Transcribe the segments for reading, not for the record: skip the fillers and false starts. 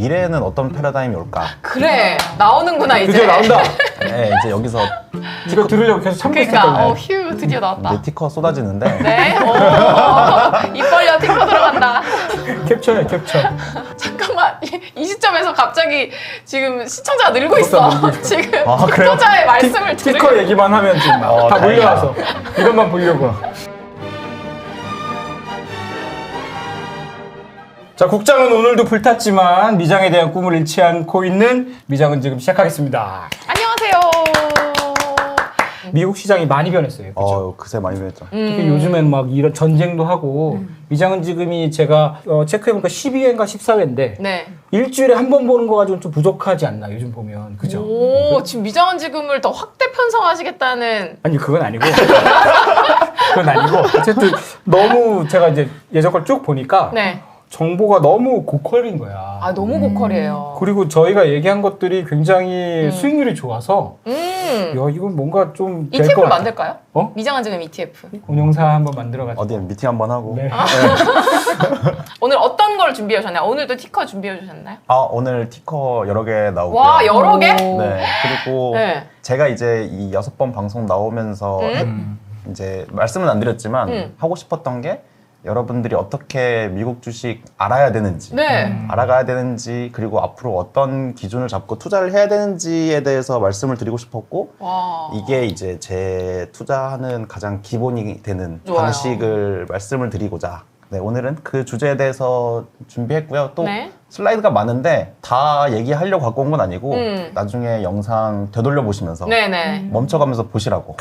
미래에는 어떤 패러다임이 올까? 그래 나오는구나 이제. 드디어 나온다. 네, 이제 여기서 이거 들으려고 계속 참고 그러니까 있었거든요. 휴 드디어 나왔다. 이제 티커 쏟아지는데 네. 입 벌려 티커 들어간다. 캡처야 캡처. 잠깐만 이 시점에서 갑자기 지금 시청자가 늘고 있어. 늘고 있어. 지금 아, 그래요? 시청자의 말씀을 들으. 티커 얘기만 하면 지금 다 다행이다. 몰려와서 이것만 보려고. 자, 국장은 오늘도 불탔지만 미장에 대한 꿈을 잃지 않고 있는 미장은 지금 시작하겠습니다. 안녕하세요. 미국 시장이 많이 변했어요. 그죠? 그새 많이 변했죠. 특히 요즘엔 막 이런 전쟁도 하고 미장은 지금이 제가 체크해보니까 12회인가 14회인데 네. 일주일에 한 번 보는 거 가지고는 좀 부족하지 않나 요즘 보면. 그죠? 오 지금 미장원 지금을 더 확대 편성하시겠다는. 아니 그건 아니고 그건 아니고 어쨌든 너무 제가 이제 예전 걸 쭉 보니까 네. 정보가 너무 고퀄인 거야. 아 너무 고퀄이에요. 그리고 저희가 얘기한 것들이 굉장히 수익률이 좋아서 야 이건 뭔가 좀 될 것 ETF를 같아. 만들까요? 어? 미장원 지금 ETF. 운용사 한번 만들어가지고. 어디 미팅 한번 하고. 네. 오늘 어떤 걸 준비해 오셨나요? 오늘도 티커 준비해 주셨나요? 오늘 티커 여러 개 나오고요. 와 여러 개? 네. 그리고 네. 제가 이제 이 6번 방송 나오면서 이제 말씀은 안 드렸지만 하고 싶었던 게 여러분들이 어떻게 미국 주식 알아야 되는지, 네. 알아가야 되는지, 그리고 앞으로 어떤 기준을 잡고 투자를 해야 되는지에 대해서 말씀을 드리고 싶었고, 와. 이게 이제 제 투자하는 가장 기본이 되는 좋아요. 방식을 말씀을 드리고자, 네, 오늘은 그 주제에 대해서 준비했고요. 또 네. 슬라이드가 많은데 다 얘기하려고 갖고 온 건 아니고 음. 나중에 영상 되돌려 보시면서 네네. 멈춰가면서 보시라고.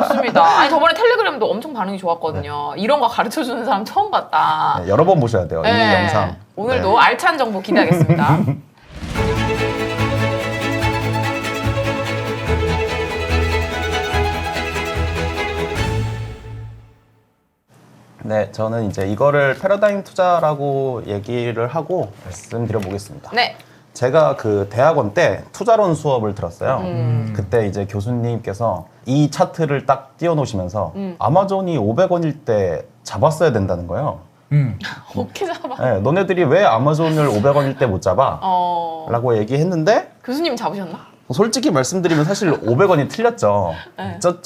좋습니다. 아니 저번에 텔레그램도 엄청 반응이 좋았거든요. 이런 거 가르쳐 주는 사람 처음 봤다. 네, 여러 번 보셔야 돼요. 이 네. 영상. 오늘도 네. 알찬 정보 기대하겠습니다. 네, 저는 이제 이거를 패러다임 투자라고 얘기를 하고 말씀드려 보겠습니다. 네. 제가 그 대학원 때 투자론 수업을 들었어요. 그때 이제 교수님께서 이 차트를 딱 띄워놓으시면서 아마존이 500원일 때 잡았어야 된다는 거예요. 어떻게 잡아? 네, 너네들이 왜 아마존을 500원일 때 못 잡아? 라고 얘기했는데 교수님 잡으셨나? 솔직히 말씀드리면 사실 500원이 틀렸죠. 네. 저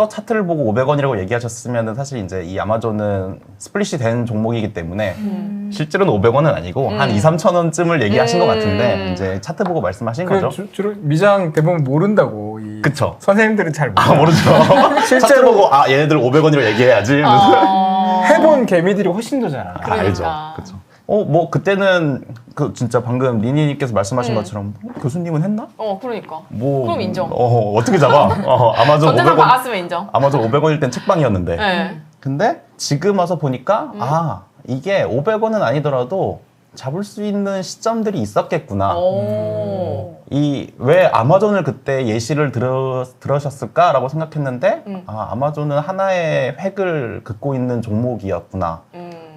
차트를 보고 500원이라고 얘기하셨으면 사실 이제 이 아마존은 스플릿이 된 종목이기 때문에 실제로는 500원은 아니고 한 2, 3천 원쯤을 얘기하신 것 같은데 이제 차트 보고 말씀하신 거죠. 주로 미장 대부분 모른다고. 그쵸. 선생님들은 잘 모르죠. 모르죠. 실제로- 차트 보고 얘네들 500원이라고 얘기해야지. 해본 개미들이 훨씬 더 잘 알아. 그러니까. 알죠. 그쵸. 뭐 그때는 그 진짜 방금 리니님께서 말씀하신 것처럼 교수님은 했나? 그러니까. 뭐 그럼 인정. 어떻게 잡아? 아마존 전재산 500원 박았으면 인정. 아마존 500원일 땐 책방이었는데. 네. 근데 지금 와서 보니까 이게 500원은 아니더라도 잡을 수 있는 시점들이 있었겠구나. 이 왜 아마존을 그때 예시를 들으셨을까라고 생각했는데 아마존은 하나의 획을 긋고 있는 종목이었구나.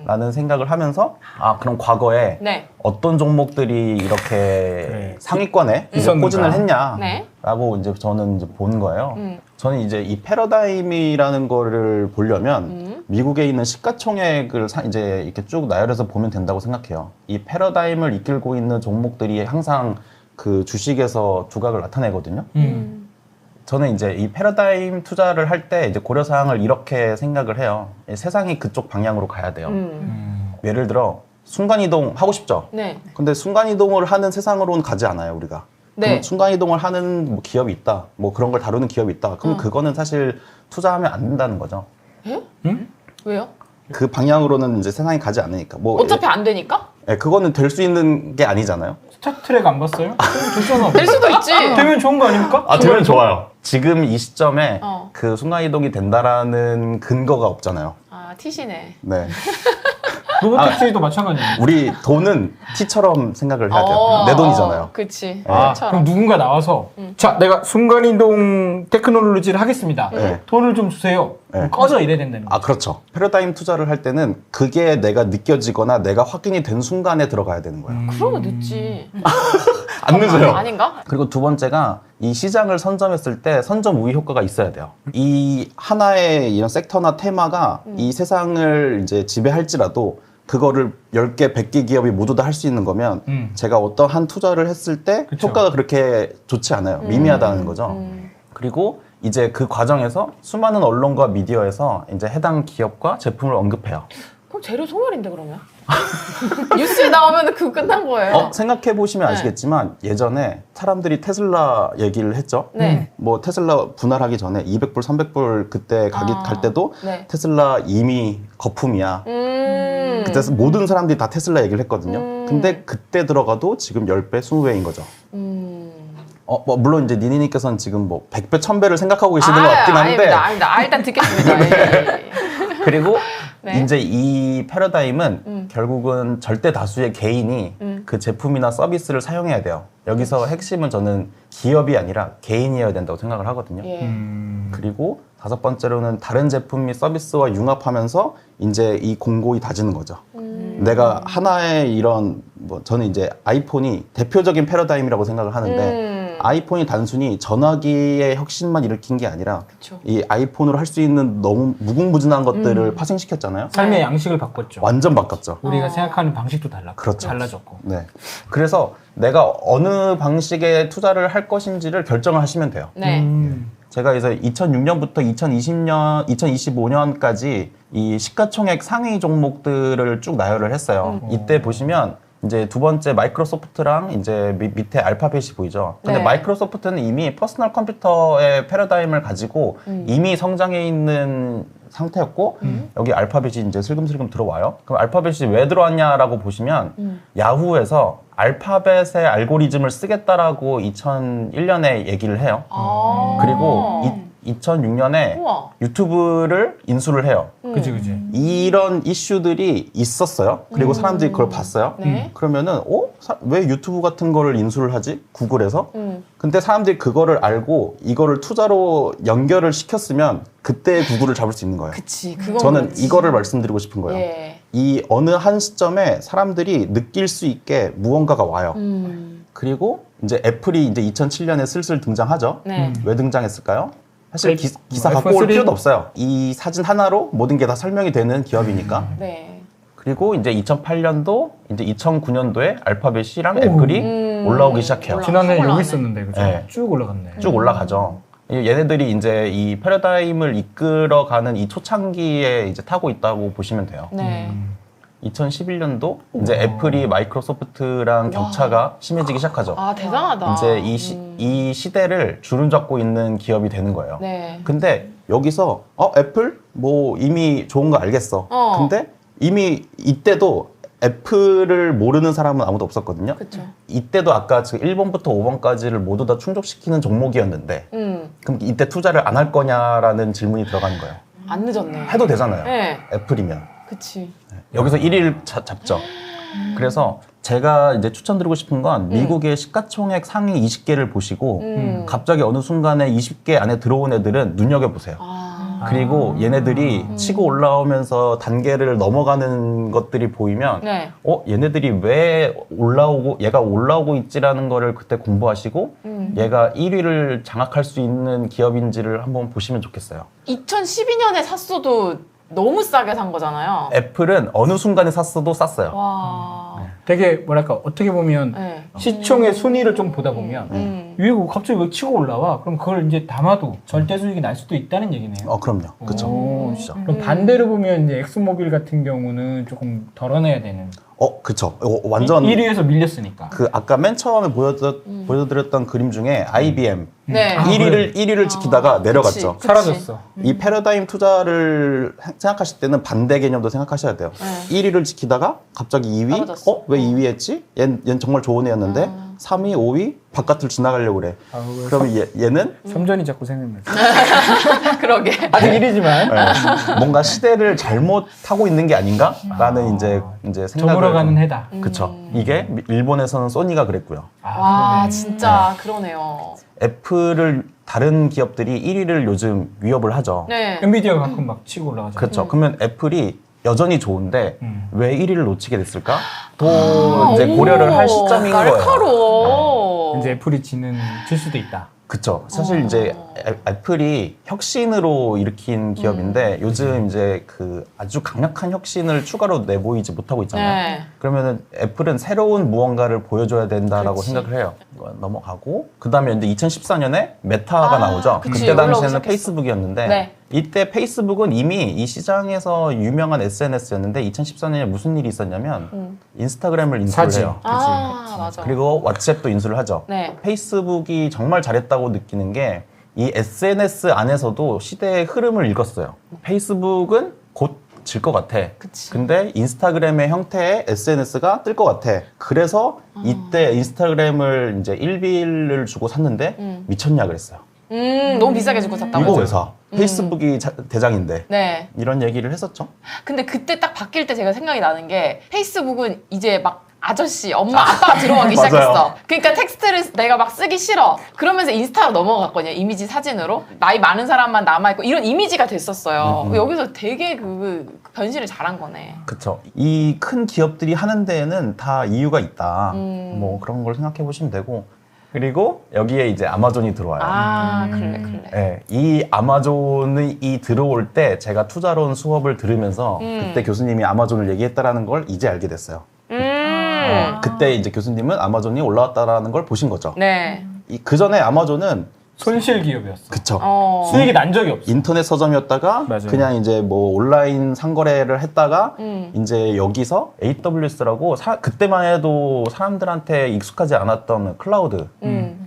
라는 생각을 하면서 그럼 과거에 네. 어떤 종목들이 이렇게 그래. 상위권에 이제 있었는가. 포진을 했냐 네. 라고 이제 저는 이제 본 거예요. 저는 이제 이 패러다임이라는 거를 보려면 미국에 있는 시가총액을 이제 이렇게 쭉 나열해서 보면 된다고 생각해요. 이 패러다임을 이끌고 있는 종목들이 항상 그 주식에서 두각을 나타내거든요. 저는 이제 이 패러다임 투자를 할 때 이제 고려사항을 이렇게 생각을 해요. 세상이 그쪽 방향으로 가야 돼요. 예를 들어 순간이동 하고 싶죠? 네. 근데 순간이동을 하는 세상으로는 가지 않아요, 우리가. 네. 그럼 순간이동을 하는 뭐 기업이 있다. 뭐 그런 걸 다루는 기업이 있다. 그럼 그거는 사실 투자하면 안 된다는 거죠. 왜요? 그 방향으로는 이제 세상이 가지 않으니까. 뭐 어차피 안 되니까? 그거는 될 수 있는 게 아니잖아요. 스타트랙 안 봤어요? 됐잖아. 될 수도 있지. 되면 좋은 거 아닙니까? 되면 좋아요. 지금 이 시점에 어. 그 순간이동이 된다라는 근거가 없잖아요. 티시네. 네. 로보택시도 마찬가지예요. 우리 돈은 티처럼 생각을 해야 돼요. 내 돈이잖아요. 그치. 그럼 처럼. 누군가 나와서 자 내가 순간이동 테크놀로지를 하겠습니다. 네. 돈을 좀 주세요. 네. 꺼져 이래야 된다는 거죠. 그렇죠. 패러다임 투자를 할 때는 그게 내가 느껴지거나 내가 확인이 된 순간에 들어가야 되는 거예요. 그러면 늦지. 안 늦어요. 아닌가? 그리고 두 번째가 이 시장을 선점했을 때 선점 우위 효과가 있어야 돼요. 이 하나의 이런 섹터나 테마가 이 세상을 이제 지배할지라도 그거를 10개, 100개 기업이 모두 다 할 수 있는 거면 제가 어떠한 투자를 했을 때 그쵸. 효과가 그렇게 좋지 않아요. 미미하다는 거죠. 그리고 이제 그 과정에서 수많은 언론과 미디어에서 이제 해당 기업과 제품을 언급해요. 그럼 재료 소멸인데 그러면? 뉴스에 나오면 그거 끝난 거예요. 생각해 보시면 네. 아시겠지만 예전에 사람들이 테슬라 얘기를 했죠. 네. 뭐 테슬라 분할하기 전에 200불, 300불 그때 갈 때도 네. 테슬라 이미 거품이야. 그때 모든 사람들이 다 테슬라 얘기를 했거든요. 근데 그때 들어가도 지금 10배, 20배인 거죠. 뭐 물론 이제 니니님께서는 지금 뭐 100배, 1000배를 생각하고 계시는 것 같긴 한데 아닙니다. 일단 듣겠습니다. 예. 그리고 네. 이제 이 패러다임은 결국은 절대 다수의 개인이 그 제품이나 서비스를 사용해야 돼요. 여기서 핵심은 저는 기업이 아니라 개인이어야 된다고 생각을 하거든요. 예. 그리고 5번째로는 다른 제품 및 서비스와 융합하면서 이제 이 공고히 다지는 거죠. 내가 하나의 이런 뭐 저는 이제 아이폰이 대표적인 패러다임이라고 생각을 하는데 아이폰이 단순히 전화기의 혁신만 일으킨 게 아니라 그쵸. 이 아이폰으로 할 수 있는 너무 무궁무진한 것들을 파생시켰잖아요. 삶의 양식을 바꿨죠. 완전 바꿨죠. 우리가 생각하는 방식도 그렇죠. 달라졌고. 네. 그래서 내가 어느 방식의 투자를 할 것인지를 결정을 하시면 돼요. 네. 제가 이제 2006년부터 2025년까지 이 시가총액 상위 종목들을 쭉 나열을 했어요. 이때 보시면 이제 두 번째 마이크로소프트랑 이제 밑에 알파벳이 보이죠. 근데 네. 마이크로소프트는 이미 퍼스널 컴퓨터의 패러다임을 가지고 이미 성장해 있는 상태였고 여기 알파벳이 이제 슬금슬금 들어와요. 그럼 알파벳이 왜 들어왔냐라고 보시면 야후에서 알파벳의 알고리즘을 쓰겠다라고 2001년에 얘기를 해요. 그리고 2006년에 우와. 유튜브를 인수를 해요. 그치. 이런 이슈들이 있었어요. 그리고 사람들이 그걸 봤어요. 네. 그러면은 왜 유튜브 같은 거를 인수를 하지? 구글에서? 근데 사람들이 그거를 알고 이거를 투자로 연결을 시켰으면 그때 구글을 잡을 수 있는 거예요. 그치. 그건 저는 그렇지. 이거를 말씀드리고 싶은 거예요. 예. 이 어느 한 시점에 사람들이 느낄 수 있게 무언가가 와요. 그리고 이제 애플이 이제 2007년에 슬슬 등장하죠. 네. 왜 등장했을까요? 사실 기사 뭐 갖고 올 아이폰 필요도 없어요. 이 사진 하나로 모든 게 다 설명이 되는 기업이니까. 네. 그리고 이제 2008년도, 이제 2009년도에 알파벳이랑 애플이 올라오기 시작해요. 지난해 올라가네. 여기 있었는데 그죠? 네. 쭉 올라갔네. 쭉 올라가죠. 얘네들이 이제 이 패러다임을 이끌어가는 이 초창기에 이제 타고 있다고 보시면 돼요. 네. 2011년도 이제 애플이 마이크로소프트랑 격차가 심해지기 시작하죠. 아, 대단하다. 이제 이 시대를 주름잡고 있는 기업이 되는 거예요. 네. 근데 여기서 애플 뭐 이미 좋은 거 알겠어. 근데 이미 이때도 애플을 모르는 사람은 아무도 없었거든요. 그쵸. 이때도 아까 1번부터 5번까지를 모두 다 충족시키는 종목이었는데 그럼 이때 투자를 안 할 거냐라는 질문이 들어가는 거예요. 안 늦었네. 해도 되잖아요. 네. 애플이면. 그치. 여기서 1위를 잡죠. 그래서 제가 이제 추천드리고 싶은 건 미국의 시가총액 상위 20개를 보시고 갑자기 어느 순간에 20개 안에 들어온 애들은 눈여겨보세요. 그리고 얘네들이 치고 올라오면서 단계를 넘어가는 것들이 보이면 네. 얘네들이 왜 얘가 올라오고 있지라는 거를 그때 공부하시고 얘가 1위를 장악할 수 있는 기업인지를 한번 보시면 좋겠어요. 2012년에 샀어도 너무 싸게 산 거잖아요. 애플은 어느 순간에 샀어도 쌌어요. 와. 되게 뭐랄까 어떻게 보면 네. 시총의 순위를 좀 보다 보면 위에 갑자기 왜 치고 올라와? 그럼 그걸 이제 담아도 절대 수익이 날 수도 있다는 얘기네요. 그럼요. 그쵸. 오. 진짜. 그럼 반대로 보면 이제 엑소모빌 같은 경우는 조금 덜어내야 되는. 그쵸. 완전 1위에서 밀렸으니까. 그 아까 맨 처음에 보여드렸던 그림 중에 IBM 네. 1위를 지키다가 내려갔죠. 그치. 사라졌어. 이 패러다임 투자를 생각하실 때는 반대 개념도 생각하셔야 돼요. 1위를 지키다가 갑자기 2위? 떨어졌어. 왜 2위 했지? 얜 정말 좋은 애였는데 3위, 5위? 바깥을 지나가려고 그래. 그러면 얘는 섬전이 자꾸 생각나죠. 그러게. 아직 1위지만 뭔가 시대를 잘못하고 있는 게 아닌가? 라는 이제 생각을. 저물어가는 해다. 그쵸. 이게 일본에서는 소니가 그랬고요. 와, 진짜 그러네요. 애플을 다른 기업들이 1위를 요즘 위협을 하죠. 네. 엔비디아가 가끔 막 치고 올라가죠. 그렇죠. 그러면 애플이 여전히 좋은데 왜 1위를 놓치게 됐을까? 또 아, 이제 고려를 할 시점인 거예요. 날카로워. 이제 애플이 질 수도 있다. 그쵸. 사실 이제 애플이 혁신으로 일으킨 기업인데 요즘 이제 그 아주 강력한 혁신을 추가로 내보이지 못하고 있잖아요. 네. 그러면은 애플은 새로운 무언가를 보여줘야 된다라고 그렇지. 생각을 해요. 이거 넘어가고 그다음에 이제 2014년에 메타가 나오죠. 그치, 그때 올라오기 당시에는 시작했어. 페이스북이었는데 네. 이때 페이스북은 이미 이 시장에서 유명한 SNS였는데 2014년에 무슨 일이 있었냐면 인스타그램을 인수를 사진. 해요. 맞아. 그리고 왓츠앱도 인수를 하죠. 네. 페이스북이 정말 잘했다고 느끼는 게 이 SNS 안에서도 시대의 흐름을 읽었어요. 페이스북은 곧 질 것 같아. 그치. 근데 인스타그램의 형태의 SNS가 뜰 것 같아. 그래서 이때 인스타그램을 이제 1빌을 주고 샀는데 미쳤냐 그랬어요. 너무 비싸게 주고 샀다고. 이거 왜 사? 페이스북이 대장인데. 네. 이런 얘기를 했었죠. 근데 그때 딱 바뀔 때 제가 생각이 나는 게 페이스북은 이제 막 아저씨, 엄마, 아빠가 들어가기 맞아요. 시작했어. 그러니까 텍스트를 내가 막 쓰기 싫어. 그러면서 인스타로 넘어갔거든요. 이미지 사진으로. 나이 많은 사람만 남아있고 이런 이미지가 됐었어요. 여기서 되게 그 변신을 잘한 거네. 그쵸. 이 큰 기업들이 하는 데에는 다 이유가 있다. 뭐 그런 걸 생각해 보시면 되고. 그리고 여기에 이제 아마존이 들어와요. 그래. 네, 이 아마존이 들어올 때 제가 투자론 수업을 들으면서 그때 교수님이 아마존을 얘기했다라는 걸 이제 알게 됐어요. 그때 이제 교수님은 아마존이 올라왔다라는 걸 보신 거죠. 네. 그 전에 아마존은 손실 기업이었어. 그쵸. 수익이 난 적이 없어. 인터넷 서점이었다가 맞아요. 그냥 이제 뭐 온라인 상거래를 했다가 이제 여기서 AWS라고 그때만 해도 사람들한테 익숙하지 않았던 클라우드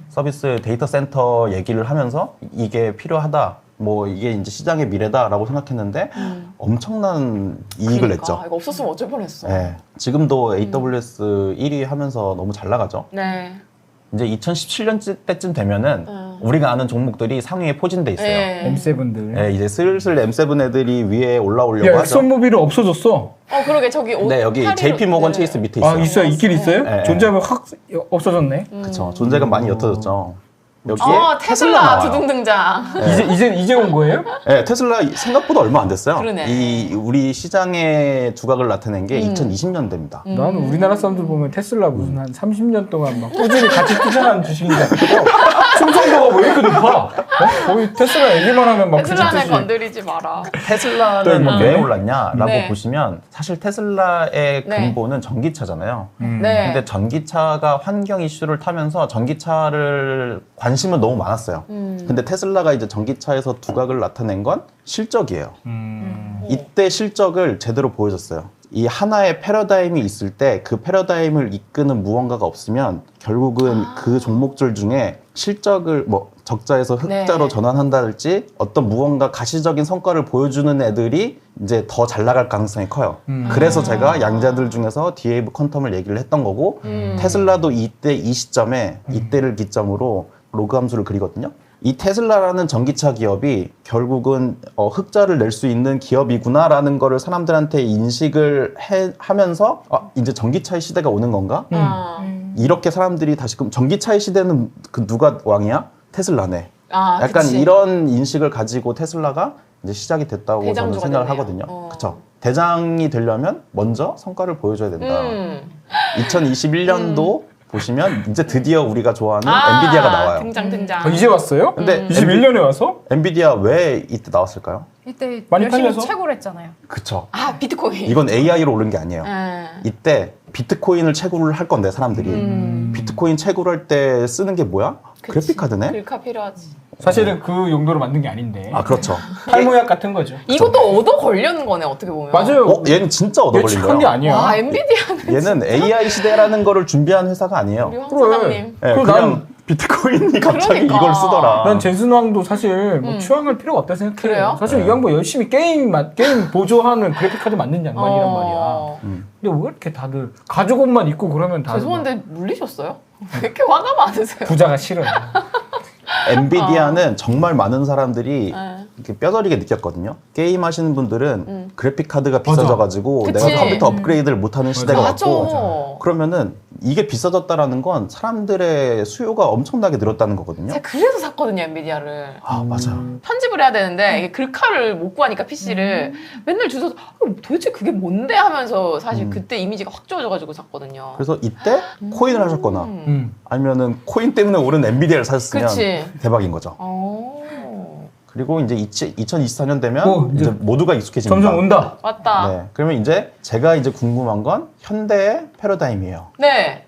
서비스 데이터 센터 얘기를 하면서 이게 필요하다. 뭐 이게 이제 시장의 미래다라고 생각했는데 엄청난 이익을 냈죠. 이거 없었으면 어쩔 뻔했어. 네. 지금도 AWS 1위 하면서 너무 잘 나가죠. 네. 이제 2017년 때쯤 되면은 우리가 아는 종목들이 상위에 포진돼 있어요. 네. M7들. 네, 이제 슬슬 M7 애들이 위에 올라오려고 야, 하죠. 엑슨모빌은 없어졌어. 그러게 저기 네, 여기 JP 모건 체이스 밑에 있어요. 아, 있어요? 있긴 있어요? 네. 존재하면 확 없어졌네. 그쵸. 존재감 많이 옅어졌죠. 여기에 테슬라 나와요. 두둥 등장. 이제 온 거예요? 네, 테슬라 생각보다 얼마 안 됐어요. 그러네. 이 우리 시장의 두각을 나타낸 게 2020년대입니다. 나는 우리나라 사람들 보면 테슬라 무슨 한 30년 동안 막 꾸준히 같이 투자한 주식인 줄 알고 충성도가 왜 이렇게 높아? 거의 테슬라 얘기만 하면 막 테슬라는 그짓듯이. 건드리지 마라. 테슬라는 왜 올랐냐라고 네. 보시면 사실 테슬라의 네. 근본은 전기차잖아요. 네. 근데 전기차가 환경 이슈를 타면서 전기차를 관심은 너무 많았어요. 근데 테슬라가 이제 전기차에서 두각을 나타낸 건 실적이에요. 이때 실적을 제대로 보여줬어요. 이 하나의 패러다임이 있을 때 그 패러다임을 이끄는 무언가가 없으면 결국은 그 종목들 중에 실적을 뭐 적자에서 흑자로 네. 전환한다든지 어떤 무언가 가시적인 성과를 보여주는 애들이 이제 더 잘 나갈 가능성이 커요. 그래서 제가 양자들 중에서 디에이브 퀀텀을 얘기를 했던 거고 테슬라도 이때 이 시점에 이때를 기점으로 로그 함수를 그리거든요. 이 테슬라라는 전기차 기업이 결국은 흑자를 낼 수 있는 기업이구나라는 거를 사람들한테 인식을 하면서 이제 전기차의 시대가 오는 건가? 이렇게 사람들이 다시금 전기차의 시대는 그 누가 왕이야? 테슬라네. 약간 그치. 이런 인식을 가지고 테슬라가 이제 시작이 됐다고 저는 대장주가 생각을 됐네요. 하거든요. 그쵸? 대장이 되려면 먼저 성과를 보여줘야 된다. 2021년도 보시면 이제 드디어 우리가 좋아하는 엔비디아가 나와요. 등장. 이제 왔어요? 근데 21년에 와서? 엔비디아 왜 이때 나왔을까요? 이때 많이 열심히 팔려서? 채굴 했잖아요. 그쵸. 비트코인. 이건 AI로 오른 게 아니에요. 네. 이때 비트코인을 채굴을 할 건데 사람들이 비트코인 채굴할 때 쓰는 게 뭐야? 그래픽 카드네? 글카 필요하지. 사실은 그 용도로 만든 게 아닌데. 그렇죠. 탈모약 같은 거죠. 이것도 얻어 걸려는 거네 어떻게 보면. 맞아요. 얘는 진짜 얻어 걸린 예측한 게 거예요. 아니야. 와 엔비디아는 얘는 AI 시대라는 거를 준비한 회사가 아니에요. 우리 황 그래. 사장님. 예, 그럼 그냥 비트코인이 갑자기 그러니까. 이걸 쓰더라. 난 젠슨왕도 사실 뭐 추앙할 필요가 없다 생각해요. 그래요? 사실 이 양반 열심히 게임 보조하는 그래픽카드 만든 양반이란 말이야. 근데 왜 이렇게 다들 가죽 옷만 입고 그러면 다들 죄송한데 물리셨어요? 왜 이렇게 화가 많으세요? 막 부자가 싫어요. 엔비디아는 정말 많은 사람들이 네. 이렇게 뼈저리게 느꼈거든요. 게임 하시는 분들은 그래픽 카드가 비싸져가지고 그치. 내가 컴퓨터 업그레이드를 못하는 시대가 맞아. 왔고 그러면은 이게 비싸졌다라는 건 사람들의 수요가 엄청나게 늘었다는 거거든요. 제가 그래서 샀거든요 엔비디아를. 맞아요. 편집을 해야 되는데 이게 글카를 못 구하니까 PC를 맨날 주워서 도대체 그게 뭔데 하면서 사실 그때 이미지가 확 좋아져가지고 샀거든요. 그래서 이때 코인을 하셨거나 음. 아니면은 코인 때문에 오른 엔비디아를 사셨으면 그치. 대박인 거죠. 그리고 이제 2024년 되면 이제 이제 모두가 익숙해집니다. 점점 온다. 맞다. 네. 그러면 이제 제가 이제 궁금한 건 현대의 패러다임이에요. 네.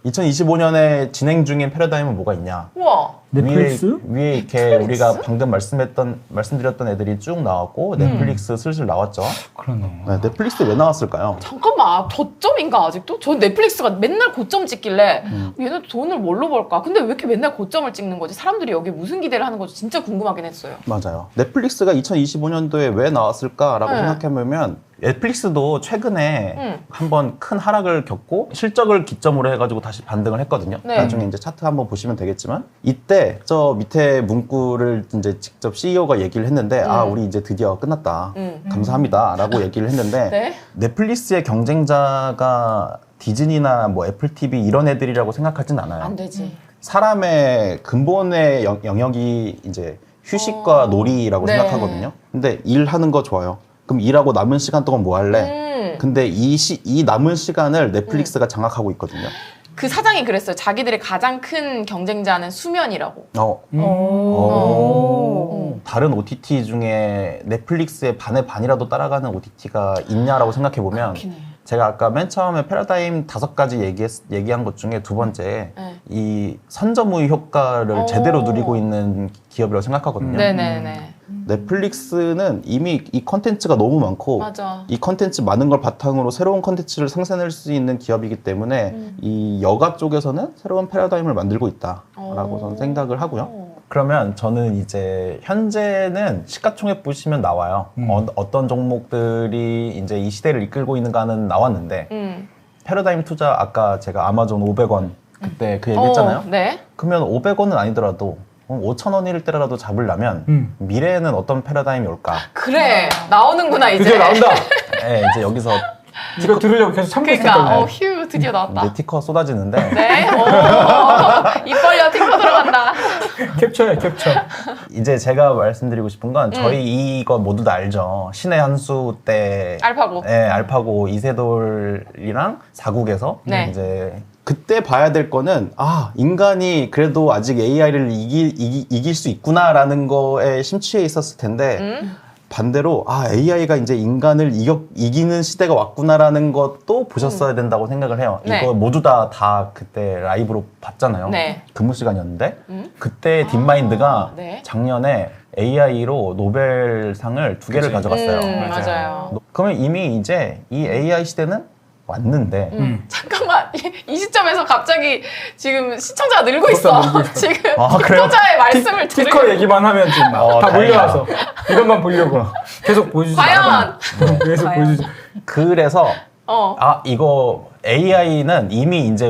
2025년에 진행 중인 패러다임은 뭐가 있냐? 우와. 넷플릭스? 위에 이렇게 우리가 방금 말씀드렸던 애들이 쭉 나왔고 넷플릭스 슬슬 나왔죠. 그러네. 네, 넷플릭스 왜 나왔을까요? 잠깐만, 저점인가 아직도? 전 넷플릭스가 맨날 고점 찍길래 얘는 돈을 뭘로 벌까? 근데 왜 이렇게 맨날 고점을 찍는 거지? 사람들이 여기에 무슨 기대를 하는 건지 진짜 궁금하긴 했어요. 맞아요. 넷플릭스가 2025년도에 왜 나왔을까라고 네. 생각해보면 넷플릭스도 최근에 한번 큰 하락을 겪고 실적을 기점으로 해가지고 다시 반등을 했거든요. 네. 나중에 이제 차트 한번 보시면 되겠지만 이때 저 밑에 문구를 이제 직접 CEO가 얘기를 했는데 아 우리 이제 드디어 끝났다. 감사합니다라고 얘기를 했는데 네? 넷플릭스의 경쟁자가 디즈니나 뭐 애플 TV 이런 애들이라고 생각하진 않아요. 안 되지. 사람의 근본의 영역이 이제 휴식과 놀이라고 네. 생각하거든요. 근데 일하는 거 좋아요. 그럼 일하고 남은 시간 동안 뭐 할래? 근데 이 남은 시간을 넷플릭스가 장악하고 있거든요. 그 사장이 그랬어요. 자기들의 가장 큰 경쟁자는 수면이라고. 다른 OTT 중에 넷플릭스의 반의 반이라도 따라가는 OTT가 있냐라고 생각해보면 그렇긴 해. 제가 아까 맨 처음에 패러다임 5가지 얘기한 것 중에 두 번째 네. 이 선점의 효과를 제대로 누리고 있는 기업이라고 생각하거든요. 네네네. 넷플릭스는 이미 이 컨텐츠가 너무 많고 맞아. 이 컨텐츠 많은 걸 바탕으로 새로운 컨텐츠를 생산할 수 있는 기업이기 때문에 이 여가 쪽에서는 새로운 패러다임을 만들고 있다라고 저는 생각을 하고요. 그러면 저는 이제 현재는 시가총액 보시면 나와요. 어떤 종목들이 이제 이 시대를 이끌고 있는가는 나왔는데 패러다임 투자 아까 제가 아마존 500원 그때 그 얘기했잖아요. 네. 그러면 500원은 아니더라도 5,000원일 때라도 잡으려면 미래에는 어떤 패러다임이 올까? 그래. 나오는구나 이제. 드디어 나온다. 네, 이제 여기서 이거 들으려고 계속 참고 그러니까 있었거든요. 휴 드디어 나왔다. 이제 티커 쏟아지는데 네. 입 벌려 팅커 들어간다. 캡처야 캡처. 이제 제가 말씀드리고 싶은 건 저희 이거 모두 다 알죠. 신의 한 수 때 알파고. 네, 알파고 이세돌이랑 사국에서 네. 이제 그때 봐야 될 거는 인간이 그래도 아직 AI를 이길 수 있구나라는 거에 심취해 있었을 텐데 반대로 AI가 이제 인간을 이기는 시대가 왔구나라는 것도 보셨어야 된다고 생각을 해요. 네. 이거 모두 다 그때 라이브로 봤잖아요. 네. 근무 시간이었는데 그때 딥마인드가 네. 작년에 AI로 노벨상을 2개를 그치. 가져갔어요. 맞아요. 그러면 이미 이제 이 AI 시대는 왔는데 잠깐만 이 시점에서 갑자기 지금 시청자가 늘고 있어. 늘고 있어. 지금 그래요? 시청자의 말씀을 티커 들으면 얘기만 하면 지금 다 다행이다. 몰려와서 이것만 보려고 계속 보여주지 과연 말아봐. 계속 과연. 보여주지. 그래서 이거 AI는 이미 이제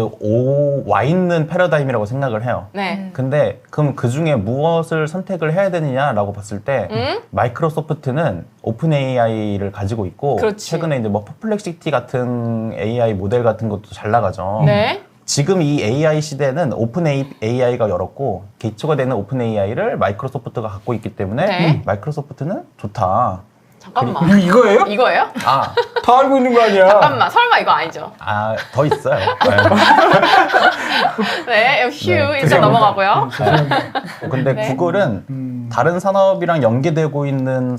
와 있는 패러다임이라고 생각을 해요. 네. 근데 그럼 그 중에 무엇을 선택을 해야 되느냐라고 봤을 때 마이크로소프트는 오픈 AI를 가지고 있고 그렇지. 최근에 이제 뭐 퍼플렉시티 같은 AI 모델 같은 것도 잘 나가죠. 네. 지금 이 AI 시대는 오픈 AI가 열었고 기초가 되는 오픈 AI를 마이크로소프트가 갖고 있기 때문에 네. 마이크로소프트는 좋다. 잠깐만. 이거예요? 이거예요? 다 알고 있는 거 아니야? 잠깐만. 설마 이거 아니죠? 더 있어요. 네. 휴 네. 일단 넘어가고요. 근데 네. 구글은 다른 산업이랑 연계되고 있는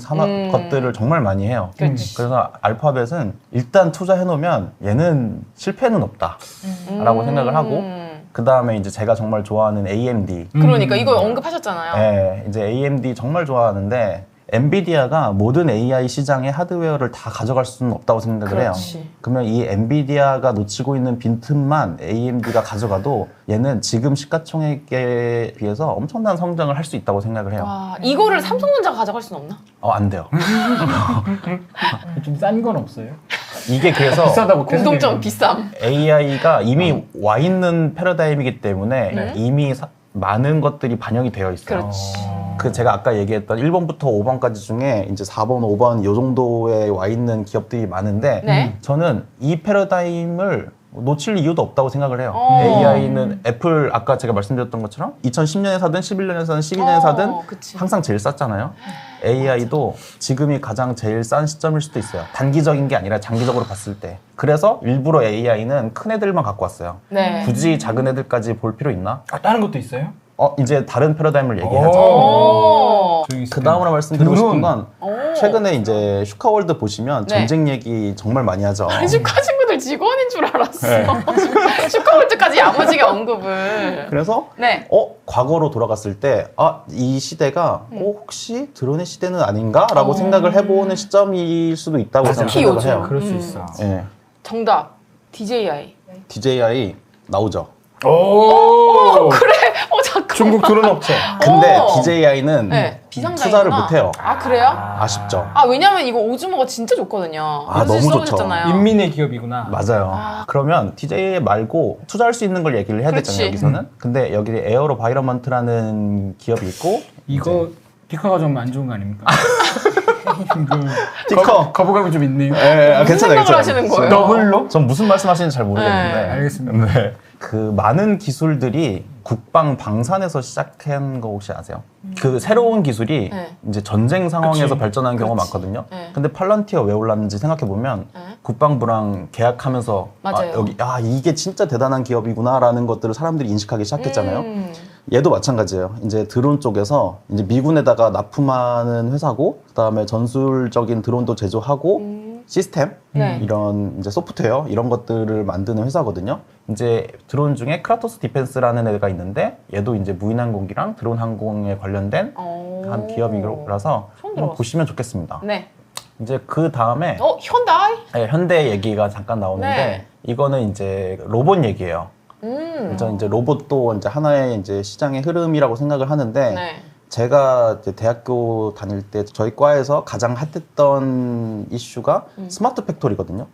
것들을 정말 많이 해요. 그렇지. 그래서 알파벳은 일단 투자해놓으면 얘는 실패는 없다라고 생각을 하고 그 다음에 이제 제가 정말 좋아하는 AMD. 그러니까 이거 언급하셨잖아요. 네, 이제 AMD 정말 좋아하는데 엔비디아가 모든 AI 시장의 하드웨어를 다 가져갈 수는 없다고 생각을 그렇지. 해요. 그러면 이 엔비디아가 놓치고 있는 빈틈만 AMD가 가져가도 얘는 지금 시가총액에 비해서 엄청난 성장을 할 수 있다고 생각을 해요. 와, 이거를 삼성전자가 가져갈 수는 없나? 안 돼요. 좀 싼 건 없어요? 이게 그래서 비싸다고 계속 공동점 얘기해요. 비쌈. AI가 이미 와 있는 패러다임이기 때문에 네. 이미 많은 것들이 반영이 되어 있어요. 그렇지. 그 제가 아까 얘기했던 1번부터 5번까지 중에 이제 4번, 5번 요 정도에 와 있는 기업들이 많은데 네. 저는 이 패러다임을 놓칠 이유도 없다고 생각을 해요. 어. AI는 애플 아까 제가 말씀드렸던 것처럼 2010년에 사든 11년에 사든 12년에 사든 그치. 항상 제일 쌌잖아요. AI도 지금이 가장 제일 싼 시점일 수도 있어요. 단기적인 게 아니라 장기적으로 봤을 때. 그래서 일부러 AI는 큰 애들만 갖고 왔어요. 네. 굳이 작은 애들까지 볼 필요 있나? 다른 것도 있어요? 이제 다른 패러다임을 얘기하죠. 오. 그 다음으로 말씀드리고 싶은 건 오. 최근에 이제 슈카월드 보시면 네. 전쟁 얘기 정말 많이 하죠. 슈카 친구들 직원인 줄 알았어. 네. 슈카월드까지 야무지게 언급을. 그래서 네. 과거로 돌아갔을 때 이 시대가 혹시 드론의 시대는 아닌가라고 생각을 해보는 시점일 수도 있다고 저는 특히 생각을 요즘. 해요. 그럴 수 있어. 예. 정답. DJI. DJI 나오죠. 오, 그래. 잠깐. 중국 드론 업체. 근데 오. DJI는 네. 비상장이구나. 투자를 못해요. 아 그래요? 아쉽죠. 왜냐면 이거 오즈모가 진짜 좋거든요. 너무 좋죠. 써보셨잖아요. 인민의 기업이구나. 맞아요. 그러면 DJI 말고 투자할 수 있는 걸 얘기를 해야 그렇지. 되잖아요, 여기서는. 근데 여기 에어로바이러먼트라는 기업이 있고 이거 티커가 좀 안 좋은 거 아닙니까? 티커. 거부감이 좀 있네요. 무슨 생각을 하시는 거예요? 더블로? 전 무슨 말씀하시는지 잘 모르겠는데. 네. 알겠습니다. 네. 그 많은 기술들이 국방 방산에서 시작한 거 혹시 아세요? 그 새로운 기술이 네. 이제 전쟁 상황에서 그치. 발전하는 경우가 그렇지. 많거든요. 네. 근데 팔런티어 왜 올랐는지 생각해 보면 네. 국방부랑 계약하면서 맞아요. 이게 진짜 대단한 기업이구나라는 것들을 사람들이 인식하기 시작했잖아요. 얘도 마찬가지예요. 이제 드론 쪽에서 이제 미군에다가 납품하는 회사고, 그다음에 전술적인 드론도 제조하고 시스템 네. 이런 이제 소프트웨어 이런 것들을 만드는 회사거든요. 이제 드론 중에 크라토스 디펜스라는 애가 있는데 얘도 이제 무인항공기랑 드론 항공에 관련된 한 기업이라서 처음 한번 들어봤어요. 보시면 좋겠습니다. 네. 이제 그 다음에 현다이? 현대 얘기가 잠깐 나오는데 네. 이거는 이제 로봇 얘기예요. 저는 이제 로봇도 이제 하나의 이제 시장의 흐름이라고 생각을 하는데 네. 제가 이제 대학교 다닐 때 저희 과에서 가장 핫했던 이슈가 스마트 팩토리거든요.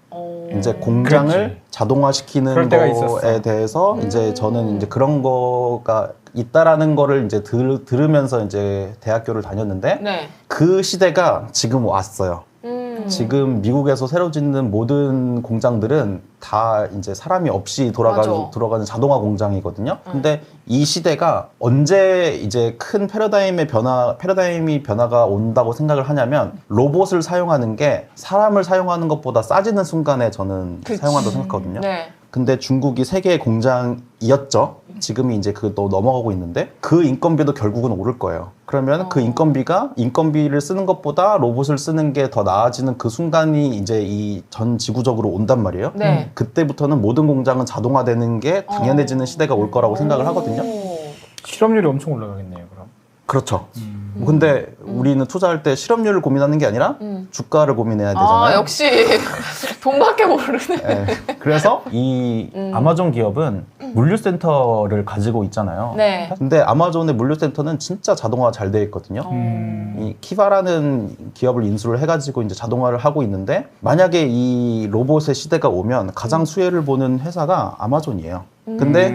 이제 공장을 그렇지. 자동화시키는 그럴 때가 거에 있었어. 대해서 이제 저는 이제 그런 거가 있다라는 거를 이제 들으면서 이제 대학교를 다녔는데 네. 그 시대가 지금 왔어요. 지금 미국에서 새로 짓는 모든 공장들은 다 이제 사람이 없이 맞아. 돌아가는 자동화 공장이거든요. 근데 이 시대가 언제 이제 큰 패러다임이 변화가 온다고 생각을 하냐면 로봇을 사용하는 게 사람을 사용하는 것보다 싸지는 순간에 저는 그치. 사용한다고 생각하거든요. 네. 근데 중국이 세계의 공장이었죠. 지금이 이제 그또 넘어가고 있는데 그 인건비도 결국은 오를 거예요. 그러면 그 인건비를 쓰는 것보다 로봇을 쓰는 게 더 나아지는 그 순간이 이제 이 전 지구적으로 온단 말이에요. 네. 그때부터는 모든 공장은 자동화되는 게 당연해지는 시대가 올 거라고 생각을 하거든요. 실업률이 엄청 올라가겠네요, 그럼. 그렇죠. 근데 우리는 투자할 때 실업률을 고민하는 게 아니라 주가를 고민해야 되잖아요. 역시 돈밖에 모르네. 네. 그래서 이 아마존 기업은 물류센터를 가지고 있잖아요. 네. 근데 아마존의 물류센터는 진짜 자동화 잘 돼 있거든요. 이 키바라는 기업을 인수를 해가지고 이제 자동화를 하고 있는데 만약에 이 로봇의 시대가 오면 가장 수혜를 보는 회사가 아마존이에요. 근데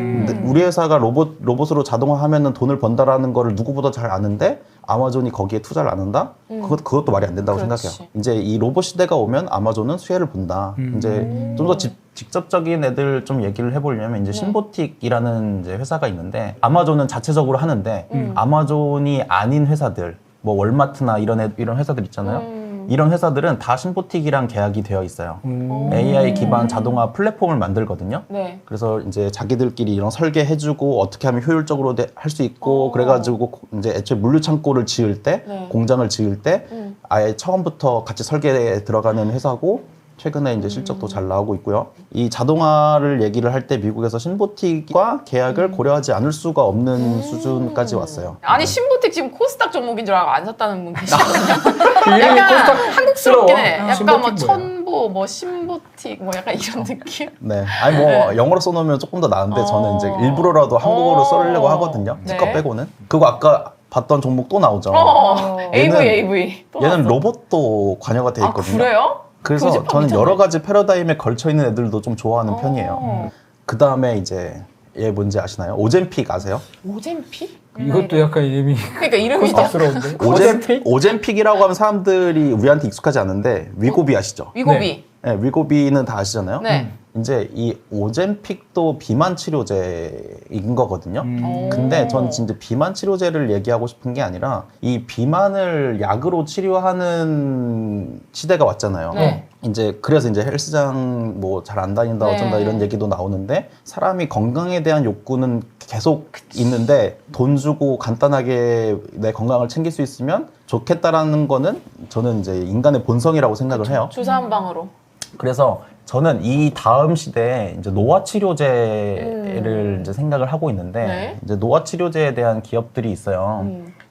우리 회사가 로봇으로 자동화하면은 돈을 번다라는 거를 누구보다 잘 아는데 아마존이 거기에 투자를 안 한다? 그것도 말이 안 된다고 그렇지. 생각해요. 이제 이 로봇 시대가 오면 아마존은 수혜를 본다. 이제 좀 더 직접적인 애들 좀 얘기를 해보려면 이제 신보틱이라는 이제 회사가 있는데 아마존은 자체적으로 하는데 아마존이 아닌 회사들 뭐 월마트나 이런 회사들 있잖아요. 이런 회사들은 다 신보틱이랑 계약이 되어 있어요. AI 기반 자동화 플랫폼을 만들거든요. 네. 그래서 이제 자기들끼리 이런 설계해주고 어떻게 하면 효율적으로 할 수 있고 그래가지고 이제 애초에 물류 창고를 지을 때 네. 공장을 지을 때 아예 처음부터 같이 설계에 들어가는 회사고 최근에 이제 실적도 잘 나오고 있고요. 이 자동화를 얘기를 할 때 미국에서 신보틱과 계약을 고려하지 않을 수가 없는 수준까지 왔어요. 아니 신보틱 지금 코스닥 종목인 줄 알고 안 샀다는 분 계시죠? 이름이 약간 코스닥 한국스럽긴 해. 약간 신보틱 뭐 뭐예요? 천보, 뭐 신보틱, 뭐 약간 이런 느낌. 네, 아니 뭐 영어로 써놓으면 조금 더 나은데 저는 이제 일부러라도 한국어로 써려고 하거든요. 네. 특허 빼고는. 그리고 아까 봤던 종목 또 나오죠. AV. 또 얘는 나왔어. 로봇도 관여가 돼 아 있거든요. 그래요? 그래서 교집합 저는 있잖아요. 여러 가지 패러다임에 걸쳐 있는 애들도 좀 좋아하는 편이에요. 그 다음에 이제 얘 뭔지 아시나요? 오젬픽 아세요? 오젠피? 이것도 약간 이름이 그러니까 이름이 코스닥스러운데? 오젬픽이라고 하면 사람들이 우리한테 익숙하지 않은데 위고비 아시죠? 위고비. 네, 위고비는 다 아시잖아요. 네. 이제 이 오젬픽도 비만 치료제인 거거든요. 근데 전 진짜 비만 치료제를 얘기하고 싶은 게 아니라 이 비만을 약으로 치료하는 시대가 왔잖아요. 네. 이제 그래서 이제 헬스장 뭐 잘 안 다닌다 네. 어쩐다 이런 얘기도 나오는데 사람이 건강에 대한 욕구는 계속 있는데 돈 주고 간단하게 내 건강을 챙길 수 있으면 좋겠다라는 거는 저는 이제 인간의 본성이라고 생각을 해요. 주사 한 방으로. 그래서 저는 이 다음 시대에 이제 노화 치료제를 이제 생각을 하고 있는데 네. 이제 노화 치료제에 대한 기업들이 있어요.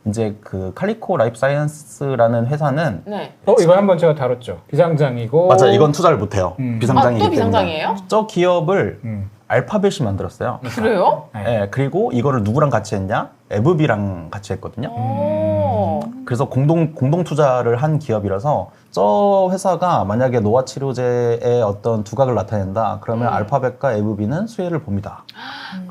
이제 그 칼리코 라이프 사이언스라는 회사는 네. 이거 한번 제가 다뤘죠. 비상장이고. 맞아, 이건 투자를 못 해요. 비상장이기 또 때문에. 비상장이에요? 저 기업을 알파벳이 만들었어요. 그래요? 네, 그리고 이거를 누구랑 같이 했냐? 에브비랑 같이 했거든요. 오. 그래서 공동 투자를 한 기업이라서 저 회사가 만약에 노화 치료제의 어떤 두각을 나타낸다. 그러면 알파벳과 에브비는 수혜를 봅니다.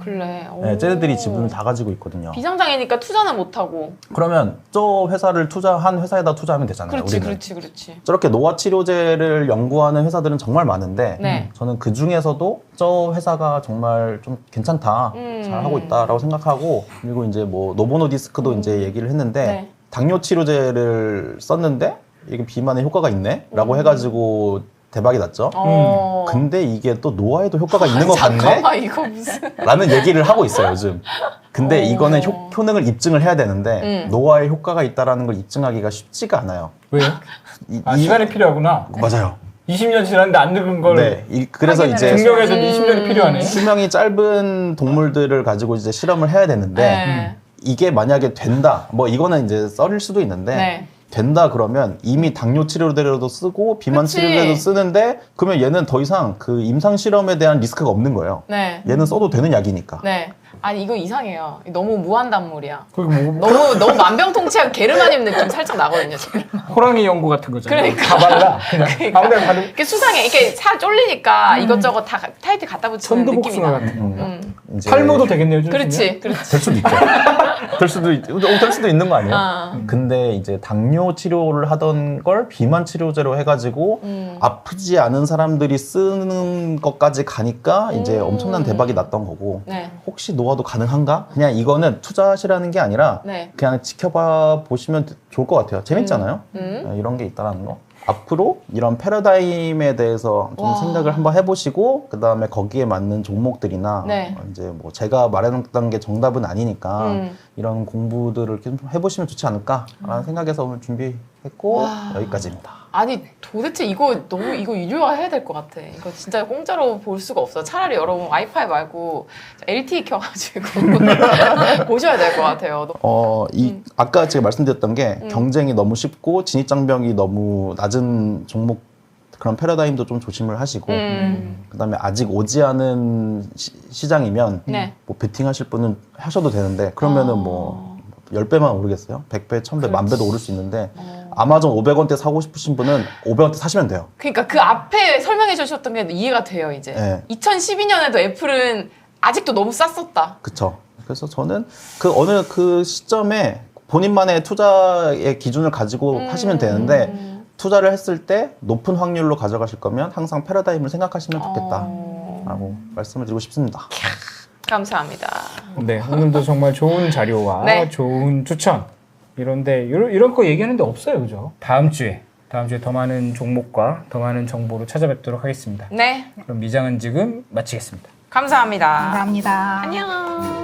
그래. 네, 쟤네들이 지분을 다 가지고 있거든요. 비상장이니까 투자는 못 하고. 그러면 저 회사를 투자한 회사에다 투자하면 되잖아요. 그렇지, 우리는. 그렇지. 저렇게 노화 치료제를 연구하는 회사들은 정말 많은데 네. 저는 그 중에서도 저 회사가 정말 좀 괜찮다, 잘 하고 있다라고 생각하고 그리고 이제 뭐 노보노디스크도 이제 얘기를 했는데 네. 당뇨 치료제를 썼는데 이게 비만에 효과가 있네라고 해가지고 대박이 났죠. 근데 이게 또 노화에도 효과가 있는 것 같네? 잠깐만, 이거 무슨. 라는 얘기를 하고 있어요, 요즘. 근데 이거는 효능을 입증을 해야 되는데 노화에 효과가 있다는 걸 입증하기가 쉽지가 않아요. 왜요? 시간이 필요하구나. 맞아요. 20년 지났는데 안 늙은 걸 네, 그래서 이제 증명해서 20년이 필요하네. 수명이 짧은 동물들을 가지고 이제 실험을 해야 되는데 네. 이게 만약에 된다, 뭐 이거는 이제 썰일 수도 있는데 네. 된다 그러면 이미 당뇨 치료제로도 쓰고 비만 그치. 치료제도 쓰는데 그러면 얘는 더 이상 그 임상 실험에 대한 리스크가 없는 거예요. 네. 얘는 써도 되는 약이니까. 네. 아니, 이거 이상해요. 너무 무한단물이야. 그게 뭐 너무 만병통치약 게르마늄 느낌 살짝 나거든요, 지금. 호랑이 연구 같은 거잖아. 그러니까. 다 발라. 그냥 아무데나 바르. 이게 수상해. 이게 살 쫄리니까 이것저것 다 타이트 갖다 붙이는 느낌이 천도복숭아 나. 같은. 이제 탈모도 되겠네요, 요즘. 그렇지. 될 수도 있죠. 될 수도 있는 거 아니에요? 아. 근데 이제 당뇨 치료를 하던 걸 비만 치료제로 해가지고 아프지 않은 사람들이 쓰는 것까지 가니까 이제 엄청난 대박이 났던 거고 네. 혹시 노화도 가능한가? 그냥 이거는 투자하시라는 게 아니라 네. 그냥 지켜봐 보시면 좋을 것 같아요. 재밌잖아요. 네, 이런 게 있다는 거. 앞으로 이런 패러다임에 대해서 좀 와. 생각을 한번 해보시고 그 다음에 거기에 맞는 종목들이나 네. 이제 뭐 제가 말해놨던 게 정답은 아니니까 이런 공부들을 좀 해보시면 좋지 않을까라는 생각에서 오늘 준비했고 여기까지입니다. 아니, 도대체 이거 유료화해야 될 것 같아. 이거 진짜 공짜로 볼 수가 없어. 차라리 여러분 와이파이 말고 LTE 켜가지고 보셔야 될 것 같아요. 아까 제가 말씀드렸던 게 경쟁이 너무 쉽고 진입장벽이 너무 낮은 종목 그런 패러다임도 좀 조심을 하시고 그다음에 아직 오지 않은 시장이면 네. 뭐 베팅하실 분은 하셔도 되는데 그러면은 뭐 10배만 오르겠어요? 100배, 1000배, 만배도 오를 수 있는데 아마존 500원대 사고 싶으신 분은 500원대 사시면 돼요. 그러니까 그 앞에 설명해 주셨던 게 이해가 돼요, 이제. 네. 2012년에도 애플은 아직도 너무 쌌었다. 그쵸. 그래서 저는 어느 그 시점에 본인만의 투자의 기준을 가지고 하시면 되는데 투자를 했을 때 높은 확률로 가져가실 거면 항상 패러다임을 생각하시면 좋겠다라고 말씀을 드리고 싶습니다. 감사합니다. 네, 오늘도 정말 좋은 자료와 네. 좋은 추천 이런데 이런 거 얘기하는데 없어요, 그죠? 다음 주에 더 많은 종목과 더 많은 정보로 찾아뵙도록 하겠습니다. 네. 그럼 미장은 지금 마치겠습니다. 감사합니다. 감사합니다. 안녕.